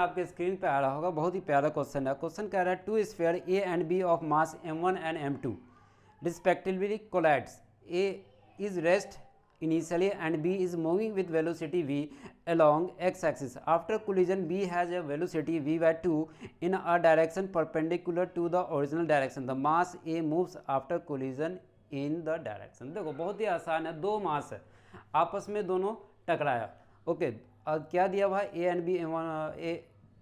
आपके स्क्रीन पे आ रहा होगा, बहुत ही प्यारा क्वेश्चन है। क्वेश्चन कह रहा है two sphere A and B of mass m1 and m2 respectively collides. A is rest initially and B is moving with velocity v along x-axis. After collision, B has a velocity v by 2 in a direction perpendicular to the original direction. The mass A moves after collision in the direction. देखो बहुत ही आसान है, दो मास है, आपस में दोनों टकराया। ओके, क्या दिया हुआ है, ए एंड बी।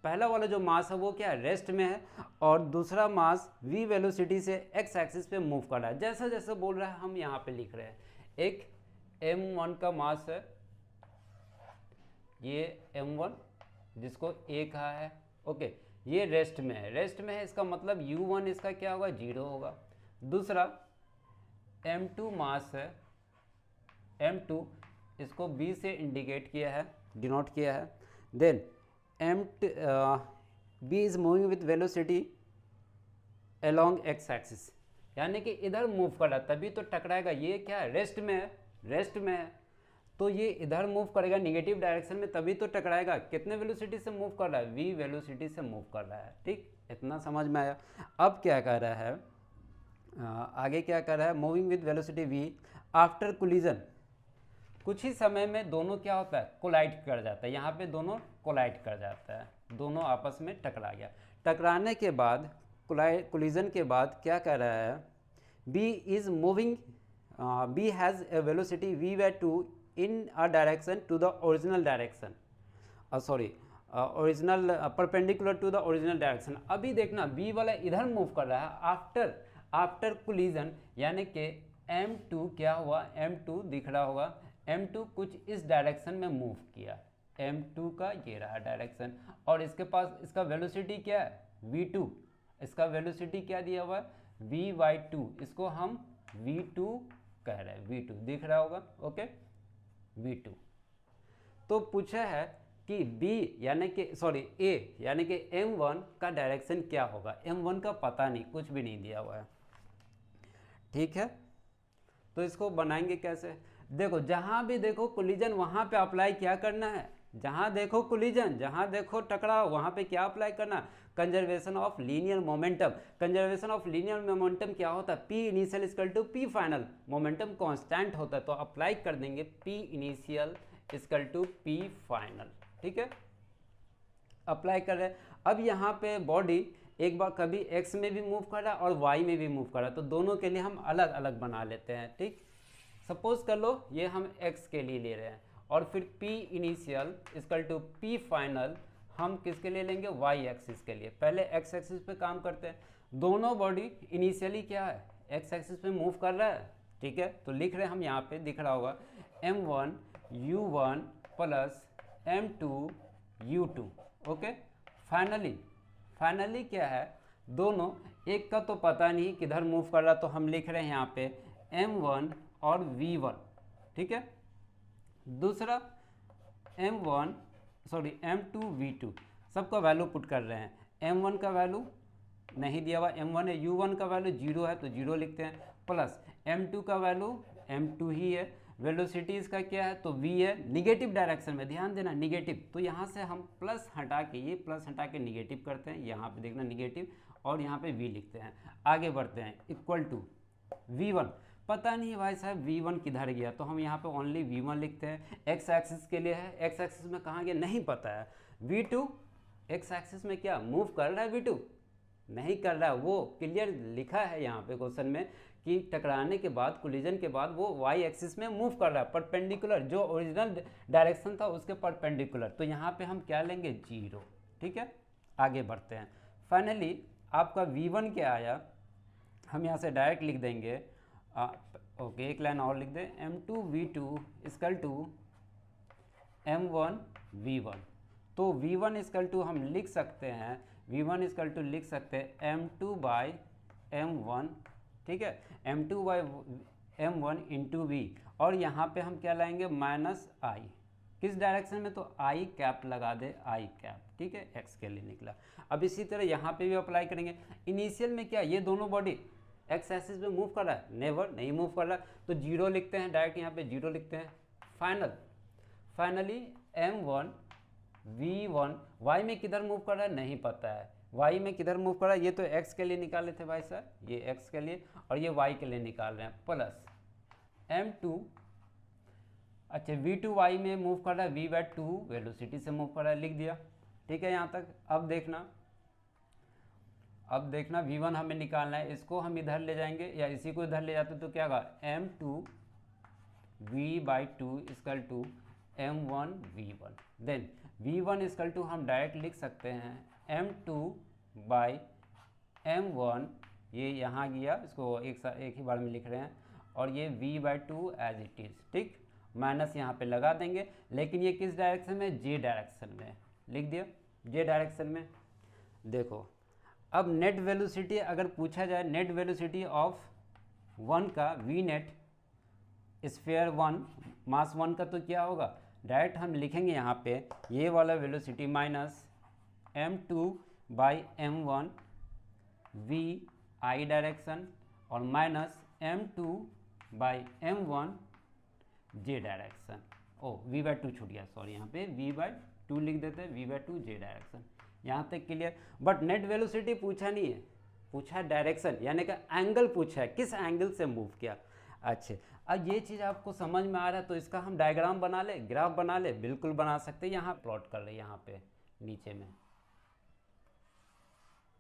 पहला वाला जो मास है वो क्या है, रेस्ट में है, और दूसरा मास v वेलोसिटी से x एक्सिस पे मूव कर रहा है। जैसा जैसा बोल रहा है हम यहाँ पे लिख रहे हैं। एक m1 का मास है, ये m1 जिसको a कहा है। ओके, ये रेस्ट में है, रेस्ट में है, इसका मतलब u1 इसका क्या होगा, 0 होगा। दूसरा m2 मास है, m2 इसको b से इंडिकेट किया है, डिनोट किया है। Then b is moving with velocity along x axis, यानी कि इधर मूव कर रहा है तभी तो टकराएगा। ये क्या है, रेस्ट में है, रेस्ट में है तो ये इधर मूव करेगा निगेटिव डायरेक्शन में तभी तो टकराएगा। कितने वेलोसिटी से मूव कर रहा है, v वेलोसिटी से मूव कर रहा है। ठीक, इतना समझ में आया। अब क्या कर रहा है, आगे क्या कर रहा है, moving with velocity v after collision. कुछ ही समय में दोनों क्या होता है, कोलाइड कर जाता है। यहाँ पे दोनों कोलाइड कर जाता है, दोनों आपस में टकरा गया। टकराने के बाद, कोलिजन के बाद क्या कर रहा है, b is moving, b has a velocity v by 2 in a direction to the original direction, original perpendicular to the original direction। अभी देखना b वाला इधर मूव कर रहा है आफ्टर कोलिजन, यानी कि m2 क्या हुआ, m2 दिख रहा होगा, m2 कुछ इस डायरेक्शन में मूव किया, m2 का ये रहा डायरेक्शन, और इसके पास इसका वेलोसिटी क्या है, v2। इसका वेलोसिटी क्या दिया हुआ है, v by 2, इसको हम v2 कह रहे हैं, v2 दिख रहा होगा। Okay, v2। तो पूछा है कि b यानी कि a यानी कि m1 का डायरेक्शन क्या होगा। m1 का पता नहीं, कुछ भी नहीं दिया हुआ है। ठीक है, तो इसको बनाएंगे कैसे, देखो जहां भी देखो कोलिजन वहां पे अप्लाई क्या करना है, जहां देखो कोलिजन, जहां देखो टकराव, वहां पे क्या अप्लाई करना, conservation of linear momentum. Conservation of linear momentum क्या होता है, P initial equal to P final, momentum constant होता है, तो अप्लाई कर देंगे P initial equal to P final. ठीक है, अप्लाई कर रहे हैं। अब यहाँ पे बॉडी एक बार कभी x में भी मूव कर रहा है और y में भी मूव कर रहा है, तो दोनों के लिए हम अलग अलग बना लेते हैं। ठीक, सपोज कर लो ये हम x के लिए ले रहे हैं, और फिर p initial equal to p final हम किसके लिए लेंगे, y एक्सिस के लिए। पहले x एक्सिस पे काम करते हैं। दोनों बॉडी इनिशियली क्या है, x एक्सिस पे मूव कर रहा है। ठीक है, तो लिख रहे हैं हम, यहाँ पे दिख रहा होगा m1 u1 plus m2 u2। Okay, finally क्या है, दोनों, एक का तो पता नहीं किधर मूव कर रहा, तो हम लिख रहे हैं यहाँ पे m1 और v1। ठीक है, दूसरा m2 v2, सबका वैल्यू पुट कर रहे हैं। m1 का वैल्यू नहीं दिया हुआ, m1 है, u1 का वैल्यू 0 है तो 0 लिखते हैं, प्लस m2 का वैल्यू m2 ही है, वेलोसिटी इसका क्या है, तो v है, निगेटिव डायरेक्शन में, ध्यान देना निगेटिव, तो यहाँ से हम प्लस हटा के, ये प्लस हटा के निगेटिव करते हैं, यहाँ पे देखना निगेटिव, और यहाँ पे v लिखते हैं। आगे बढ़ते हैं, इक्वल टू v1, पता नहीं भाई साहब v1 किधर गया, तो हम यहाँ पे ओनली v1 लिखते हैं। x एक्सिस के लिए है, x एक्सिस में कहाँ गया नहीं पता है। v2 x एक्सिस में क्या मूव कर रहा है, v2 नहीं कर रहा है, वो क्लियर लिखा है यहाँ पे क्वेश्चन में कि टकराने के बाद, कोलिजन के बाद वो y एक्सिस में मूव कर रहा है, परपेंडिकुलर, जो ओरिजिनल डायरेक्शन था उसके परपेंडिकुलर, तो यहाँ पे हम क्या लेंगे, 0। ठीक है, आगे बढ़ते हैं। फाइनली आपका v1 क्या आया, हम यहाँ से डायरेक्ट लिख देंगे, ओके एक लाइन और लिख दें, m2 v2 equal to m1 v1। तो v1 इक्वल टू हम लिख सकते हैं, v1 इक्वल टू लिख सकते हैं m2 बाई m1। ठीक है, m2 by m1 into v, और यहाँ पे हम क्या लाएंगे, माइनस i, किस डायरेक्शन में, तो i कैप लगा दे, i कैप। ठीक है, x के लिए निकला। अब इसी तरह यहाँ पे भी अप्लाई करेंगे। इनिशियल में क्या, ये दोनों बॉडी x एक्सिस में मूव कर रहा है, नेवर, नहीं मूव कर रहा, तो 0 लिखते हैं, डायरेक्ट यहाँ पे 0 लिखते हैं। फाइनली m1 v1 y में किधर मूव कर रहा है नहीं पता है, y में किधर मूव कर रहा है, ये तो x के लिए निकाले थे भाई साहब, ये x के लिए और ये y के लिए निकाल रहे हैं, प्लस m2, अच्छा v2 y में मूव कर रहा है, v/2 वेलोसिटी से मूव कर रहा है, लिख दिया। ठीक है यहाँ तक। अब देखना v1 हमें निकालना है, इसको हम इधर ले जाएंगे या इसी को इधर ले जाते तो क्या होगा, m2 v/2 equal to m1 v1। Then v1 equal to हम डायरेक्ट लिख सकते हैं m2 बाई m1, ये यहाँ गया, इसको एक ही बार में लिख रहे हैं, और ये v/2 एज इट इज़। ठीक, माइनस यहाँ पे लगा देंगे, लेकिन ये किस डायरेक्शन में, जे डायरेक्शन में, लिख दिया जे डायरेक्शन में। देखो अब नेट वेलोसिटी अगर पूछा जाए, नेट वेलोसिटी ऑफ 1 का वी नेट स्फीयर 1 मास 1 का तो क्या होगा, डायरेक्ट हम लिखेंगे यहाँ पे ये वाला velocity minus m2 by m1 v i direction और minus m2 by m1 j direction. Oh v/2 छूट गया, सॉरी, यहाँ पे v/2 लिख देते हैं, v/2 जे डायरेक्शन। यहाँ तक क्लियर। बट नेट वेलोसिटी पूछा नहीं है, पूछा डायरेक्शन, यानी कि एंगल पूछा है, किस एंगल से मूव किया। अच्छे, अब ये चीज़ आपको समझ में आ रहा है तो इसका हम डायग्राम बना ले, ग्राफ बना ले, बिल्कुल बना सकते हैं। यहाँ प्लॉट कर रहे हैं, यहाँ पे नीचे में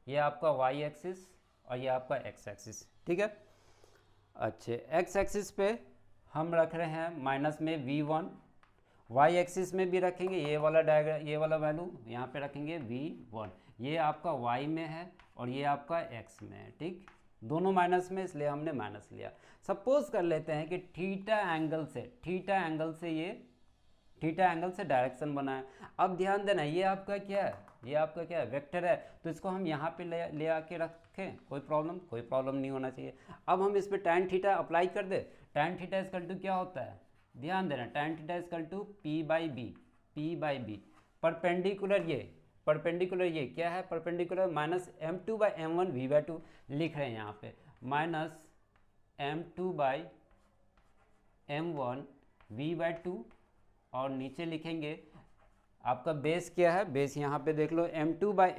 ये आपका y एक्सिस और ये आपका x एक्सिस। ठीक है, अच्छे, x एक्सिस पे हम रख रहे हैं माइनस में v1, y एक्सिस में भी रखेंगे ये वाला डायग्राम, ये वाला वैल्यू यहाँ पे रखेंगे v1, ये आपका y में है और ये आपका x में है। ठीक, दोनों माइनस में, इसलिए हमने माइनस लिया। सपोज कर लेते हैं कि थीटा एंगल से ये थीटा एंगल से डायरेक्शन बना है। अब ध्यान देना, ये आपका क्या है, ये आपका क्या है, वेक्टर है, तो इसको हम यहाँ पे ले आके रखें, कोई प्रॉब्लम नहीं होना चाहिए। अब हम इस पर tan थीटा अप्लाई कर दे, tan थीटा इक्वल टू क्या होता है, ध्यान देना, tan theta equal to p by B, perpendicular ये क्या है, perpendicular minus m2 by m1 v/2 लिख रहे हैं यहाँ पे, minus m2 by m1 v/2 और नीचे लिखेंगे आपका बेस क्या है, बेस यहाँ पे देख लो m2 by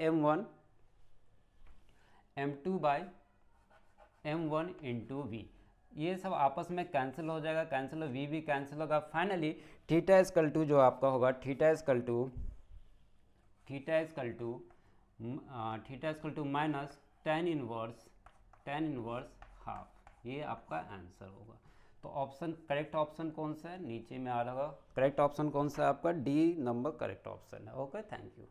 m1 into we, ये सब आपस में कैंसिल हो जाएगा, कैंसिल हो, वी भी कैंसिल होगा। फाइनली थीटा इक्वल टू जो आपका होगा, theta equal to minus tan inverse half, ये आपका आंसर होगा। तो ऑप्शन, करेक्ट ऑप्शन कौन सा है, नीचे में आ रहा होगा, करेक्ट ऑप्शन कौन सा है आपका, डी नंबर करेक्ट ऑप्शन है। Okay, thank you.